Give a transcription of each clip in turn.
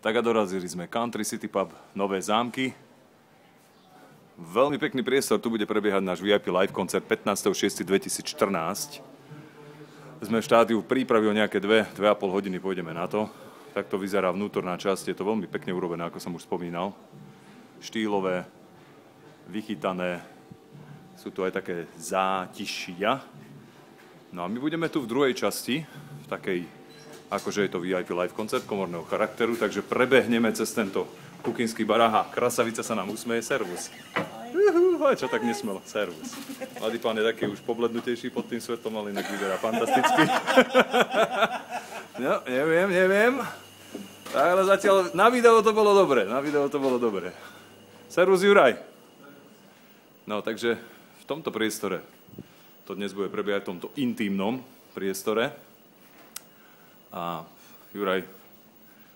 Tak a dorazili sme Country City Pub, Nové Zámky. Veľmi pekný priestor, tu bude prebiehať náš VIP live koncert 15.6.2014. Sme v štádiu prípravy o nejaké 2,5 hodiny, pôjdeme na to. Takto vyzerá vnútorná časť, je to veľmi pekne urobené, ako som už spomínal. Štýlové, vychytané, sú tu aj také zátišia. No a my budeme tu v druhej časti, v takej, akože je to VIP live koncert komorného charakteru, takže prebehneme cez tento kuchynský bar. Aha, krasavica sa nám usmeje, servus. Čo tak nesmelo, servus. Mladý pán je taký už poblednutejší pod tým svetlom, ale inak vyzerá fantasticky. No, neviem. Tak, ale zatiaľ na videu to bolo dobre, Servus, Juraj. No, takže v tomto priestore, to dnes bude prebiehať v tomto intímnom priestore. A Juraj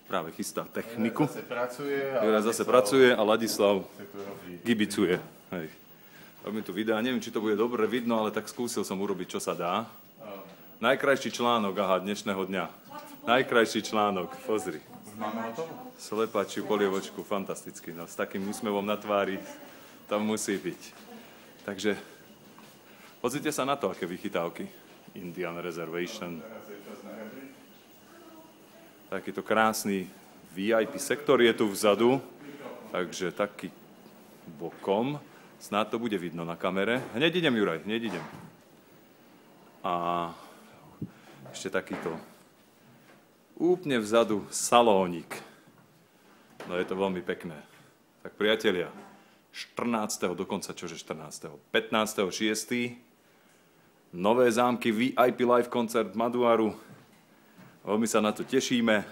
práve chystá techniku. Juraj zase pracuje a Ladislav gibicuje. Hej. Robím tu videa, neviem, či to bude dobre vidno, ale tak skúsil som urobiť, čo sa dá. Najkrajší článok, dnešného dňa. Najkrajší článok, pozri. Máme hotovo? Slepačiu polievočku, fantasticky. No, s takým úsmevom na tvári tam musí byť. Takže pozrite sa na to, aké vychytávky. Indian Reservation. Takýto krásny VIP sektor je tu vzadu, takže taký bokom. Snáď to bude vidno na kamere. Hneď idem, Juraj, hneď idem. A ešte takýto úplne vzadu salónik. No je to veľmi pekné. Tak priatelia, 14. dokonca, čože 14. 15.6. Nové Zámky VIP live koncert Maduaru. Veľmi sa na to tešíme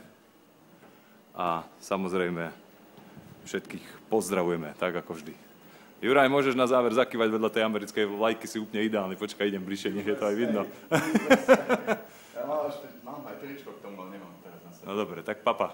a samozrejme všetkých pozdravujeme, tak ako vždy. Juraj, môžeš na záver zakývať vedľa tej americkej vlajky, si úplne ideálny. Počkaj, idem bližšie, nech je to aj vidno. Ja mám aj tričko k tomu, ale nemám teraz na sebe. No dobre, tak papa.